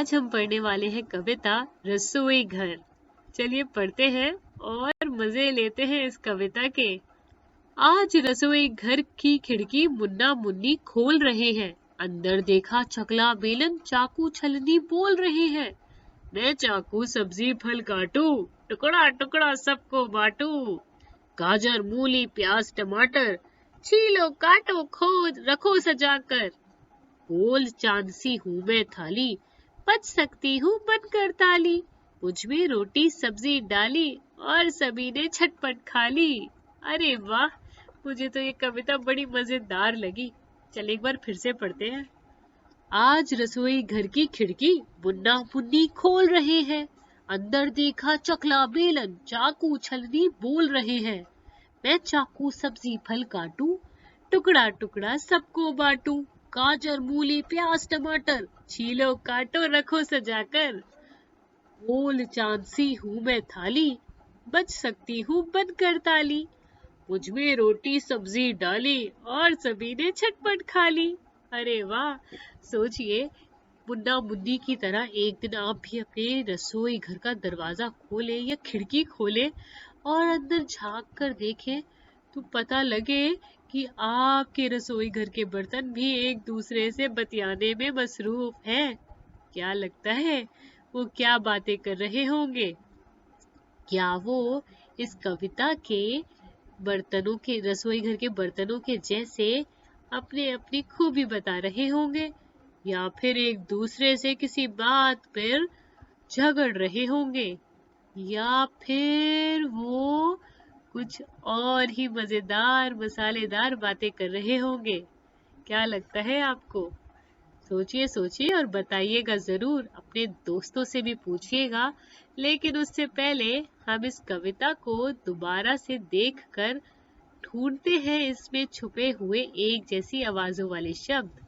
आज हम पढ़ने वाले हैं कविता रसोई घर। चलिए पढ़ते हैं और मजे लेते हैं इस कविता के। आज रसोई घर की खिड़की मुन्ना मुन्नी खोल रहे हैं। अंदर देखा चकला बेलन चाकू छलनी बोल रहे हैं। मैं चाकू सब्जी फल काटू, टुकड़ा टुकड़ा सबको बांटू। गाजर मूली प्याज टमाटर, छीलो काटो खोद रखो सजाकर। गोल चांदसी हूँ मैं थाली, बच सकती हूँ बनकर ताली। मुझ में रोटी सब्जी डाली और सभी ने झटपट खा ली। अरे वाह, मुझे तो ये कविता बड़ी मजेदार लगी। चल एक बार फिर से पढ़ते हैं। आज रसोई घर की खिड़की मुन्ना मुन्नी खोल रहे हैं। अंदर देखा चकला बेलन चाकू छलनी बोल रहे हैं। मैं चाकू सब्जी फल काटू, टुकड़ा टुकड़ा सबको बांटू। गाजर मूली प्याज टमाटर, छीलो काटो रखो सजाकर। गोल चांदसी हूँ मैं थाली, बच सकती हूँ बनकर ताली। मुझ में रोटी सब्जी डाली और सभी ने झटपट खा ली। अरे वाह, सोचिए मुन्ना मुन्नी की तरह एक दिन आप भी अपने रसोई घर का दरवाजा खोले या खिड़की खोले और अंदर झांक कर देखें तो पता लगे कि आपके रसोई घर के बर्तन भी एक दूसरे से बतियाने में मसरूफ हैं। क्या लगता है वो क्या बातें कर रहे होंगे? क्या वो इस कविता के बर्तनों के रसोई घर के बर्तनों के जैसे अपने अपनी खूबी बता रहे होंगे, या फिर एक दूसरे से किसी बात पर झगड़ रहे होंगे, या फिर वो कुछ और ही मजेदार मसालेदार बातें कर रहे होंगे? क्या लगता है आपको? सोचिए सोचिए और बताइएगा जरूर। अपने दोस्तों से भी पूछिएगा। लेकिन उससे पहले हम इस कविता को दोबारा से देखकर ढूंढते हैं इसमें छुपे हुए एक जैसी आवाजों वाले शब्द।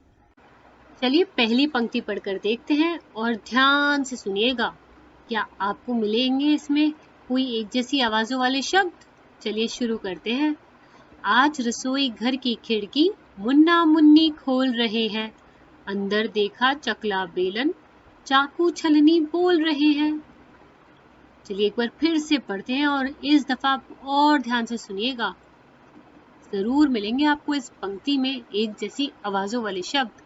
चलिए पहली पंक्ति पढ़कर देखते हैं और ध्यान से सुनिएगा। क्या आपको मिलेंगे इसमें कोई एक जैसी आवाजों वाले शब्द? चलिए शुरू करते हैं। आज रसोई घर की खिड़की मुन्ना मुन्नी खोल रहे हैं। अंदर देखा चकला बेलन चाकू छलनी बोल रहे हैं। चलिए एक बार फिर से पढ़ते हैं और इस दफा और ध्यान से सुनिएगा। जरूर मिलेंगे आपको इस पंक्ति में एक जैसी आवाजों वाले शब्द।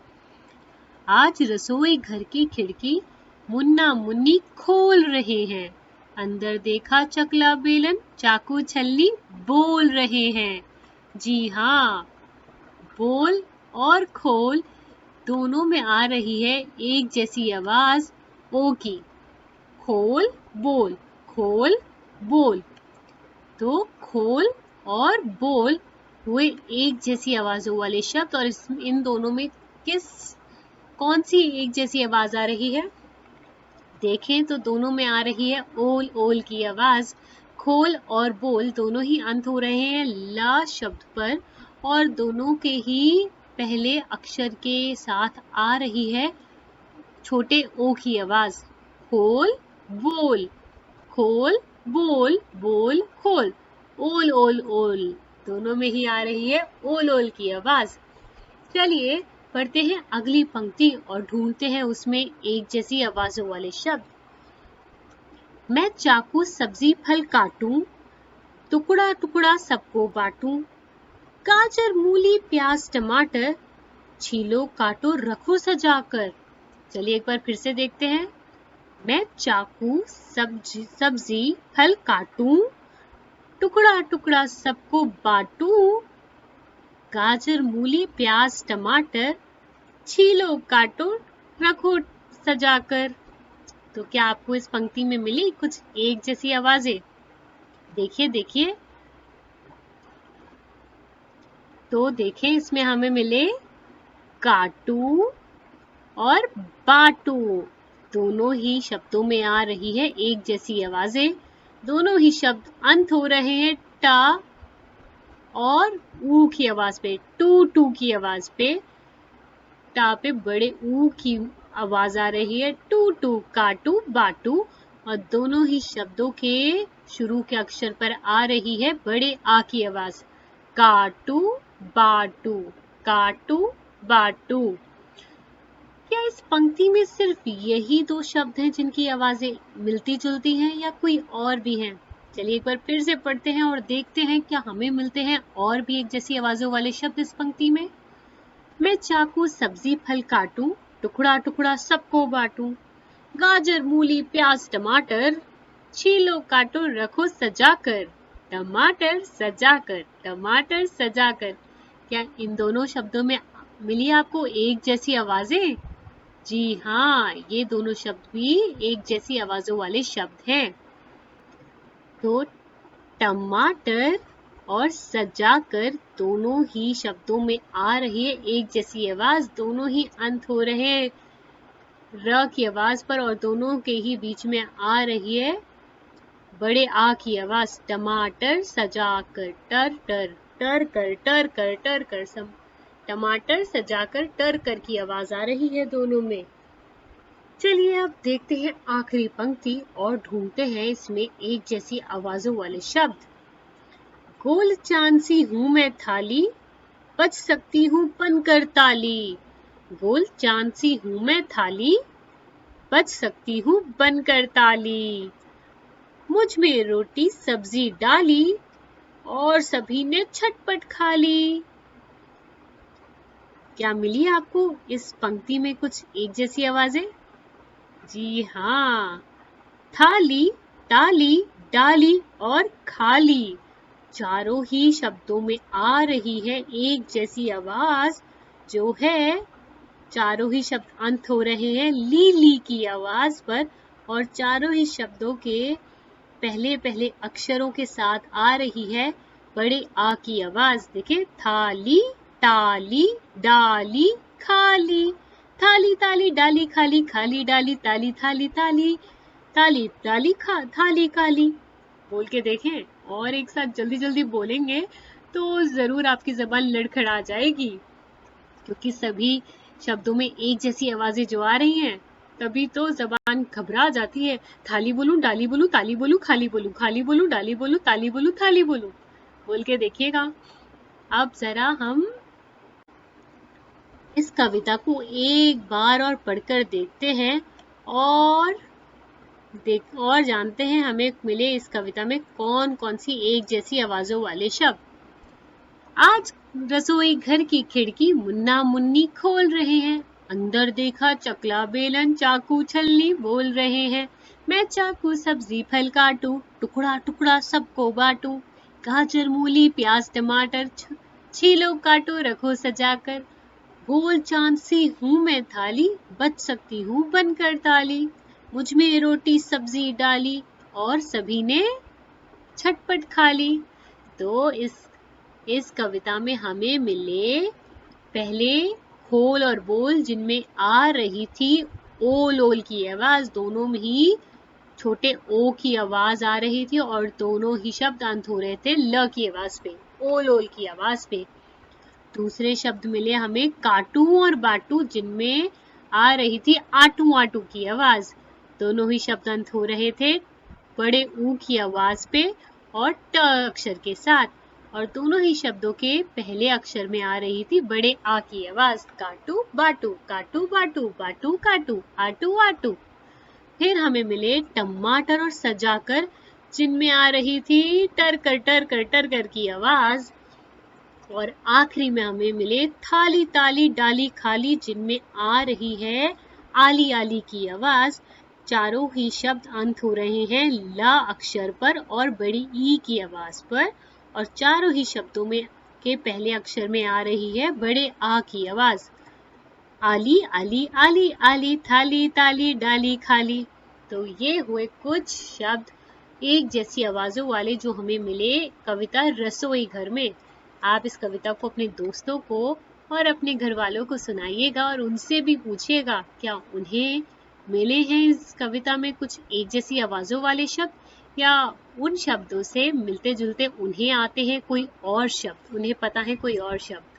आज रसोई घर की खिड़की मुन्ना मुन्नी खोल रहे हैं। अंदर देखा चकला बेलन चाकू छलनी बोल रहे हैं। जी हाँ, बोल और खोल दोनों में आ रही है एक जैसी आवाज ओ की। खोल बोल, खोल बोल। तो खोल और बोल हुए एक जैसी आवाजों वाले शब्द, और इन दोनों में कौन सी एक जैसी आवाज आ रही है? देखें तो दोनों में आ रही है ओल ओल की आवाज। खोल और बोल दोनों ही अंत हो रहे हैं ला शब्द पर, और दोनों के ही पहले अक्षर के साथ आ रही है छोटे ओ की आवाज। खोल बोल, खोल बोल, बोल खोल। ओल ओल ओल दोनों में ही आ रही है ओल ओल की आवाज। चलिए पढ़ते हैं अगली पंक्ति और ढूंढते हैं उसमें एक जैसी आवाजों वाले शब्द। मैं चाकू सब्जी फल काटूं, टुकड़ा टुकड़ा सबको बांटूं। गाजर मूली प्याज टमाटर, छीलो काटो रखो सजाकर। चलिए एक बार फिर से देखते हैं। मैं चाकू सब्जी फल काटूं, टुकड़ा टुकड़ा सबको बांटूं। गाजर मूली प्याज टमाटर, छीलो काटो रखो सजाकर। तो क्या आपको इस पंक्ति में मिली कुछ एक जैसी आवाजें? देखिए देखिए, तो देखें इसमें हमें मिले काटू और बाटू। दोनों ही शब्दों में आ रही है एक जैसी आवाजें। दोनों ही शब्द अंत हो रहे हैं टा और ऊ की आवाज पे, टू टू की आवाज पे। टा पे बड़े ऊ की आवाज आ रही है, टू टू काटू बाटू। और दोनों ही शब्दों के शुरू के अक्षर पर आ रही है बड़े आ की आवाज, काटू बाटू, काटू बाटू। क्या इस पंक्ति में सिर्फ यही दो शब्द हैं जिनकी आवाजें मिलती जुलती हैं या कोई और भी हैं? चलिए एक बार फिर से पढ़ते हैं और देखते हैं क्या हमें मिलते हैं और भी एक जैसी आवाजों वाले शब्द इस पंक्ति में। मैं चाकू सब्जी फल काटूं, टुकड़ा टुकड़ा सबको बांटूं, गाजर मूली प्याज टमाटर, छीलो काटो रखो सजाकर, टमाटर सजाकर, टमाटर सजाकर। क्या इन दोनों शब्दों में मिली आपको एक जैसी आवाजें? जी हाँ, ये दोनों शब्द भी एक जैसी आवाजों वाले शब्द हैं। तो टमाटर और सजाकर दोनों ही शब्दों में आ रही है एक जैसी आवाज, दोनों ही अंत हो रहे हैं र की आवाज पर और दोनों के ही बीच में आ रही है बड़े आ की आवाज। टमाटर सजाकर, टर टर, टर कर टर कर टर कर, सब टमाटर सजाकर टर कर की आवाज आ रही है दोनों में। चलिए अब देखते हैं आखिरी पंक्ति और ढूंढते हैं इसमें एक जैसी आवाजों वाले शब्द। गोल चांद सी हूं मैं थाली, बज सकती हूँ बनकर ताली, गोल चांद सी हूं मैं थाली, बज सकती हूँ बनकर ताली, मुझ में रोटी सब्जी डाली और सभी ने झटपट खा ली। क्या मिली आपको इस पंक्ति में कुछ एक जैसी आवाजें? जी हाँ, थाली, ताली, डाली और खाली, चारों ही शब्दों में आ रही है एक जैसी आवाज, जो है चारों ही शब्द अंत हो रहे हैं ली की आवाज पर और चारों ही शब्दों के पहले पहले अक्षरों के साथ आ रही है बड़े आ की आवाज। देखिए, थाली, ताली, डाली, खाली, थाली ताली डाली खाली, खाली डाली ताली थाली ताली, ताली डाली खा थाली काली। बोल के देखें और एक साथ जल्दी जल्दी बोलेंगे तो जरूर आपकी जबान लड़खड़ा जाएगी, क्योंकि सभी शब्दों में एक जैसी आवाजें जो आ रही हैं तभी तो जबान घबरा जाती है। थाली बोलूं, डाली बोलूं, ताली बोलूं, खाली बोलूं, खाली बोलूं, डाली बोलूं, ताली बोलूं, थाली बोलूं। बोल के देखिएगा। अब जरा हम इस कविता को एक बार और पढ़कर देखते हैं और जानते हैं हमें मिले इस कविता में कौन कौन सी एक जैसी आवाजों वाले शब्द। आज रसोई घर की खिड़की मुन्ना मुन्नी खोल रहे हैं, अंदर देखा चकला बेलन चाकू छलनी बोल रहे हैं, मैं चाकू सब्जी फल काटूं, टुकड़ा टुकड़ा सबको बांटूं, गाजर मूली प्याज टमाटर छीलो काटो रखो सजाकर, गोल चांद सी हूं मैं थाली, बच सकती हूँ बनकर ताली, मुझ में रोटी सब्जी डाली और सभी ने झटपट खा ली। तो इस कविता में हमें मिले पहले खोल और बोल, जिनमें आ रही थी ओल ओल की आवाज, दोनों में ही छोटे ओ की आवाज आ रही थी और दोनों ही शब्द अंत हो रहे थे ल की आवाज पे, ओल ओल की आवाज पे। दूसरे शब्द मिले हमें काटू और बाटू, जिनमें आ रही थी आटू आटू की आवाज, दोनों ही शब्द अंत हो रहे थे बड़े ऊ की आवाज पे और ट अक्षर के साथ, और दोनों ही शब्दों के पहले अक्षर में आ रही थी बड़े आ की आवाज, काटू बाटू, काटू बाटू, बाटू काटू, आटू आटू। फिर हमें मिले टमाटर और सजाकर, जिनमें आ रही थी टर कर टर कर टर कर की आवाज, और आखिरी में हमें मिले थाली ताली डाली खाली, जिनमें आ रही है आली आली की आवाज। चारों ही शब्द अंत हो रहे हैं ला अक्षर पर और बड़ी ई की आवाज पर, और चारों ही शब्दों में के पहले अक्षर में आ रही है बड़े आ की आवाज, आली आली आली आली, थाली ताली डाली खाली। तो ये हुए कुछ शब्द एक जैसी आवाजों वाले जो हमें मिले कविता रसोई घर में। आप इस कविता को अपने दोस्तों को और अपने घर वालों को सुनाइएगा और उनसे भी पूछिएगा क्या उन्हें मिले हैं इस कविता में कुछ एक जैसी आवाजों वाले शब्द, या उन शब्दों से मिलते जुलते उन्हें आते हैं कोई और शब्द, उन्हें पता है कोई और शब्द।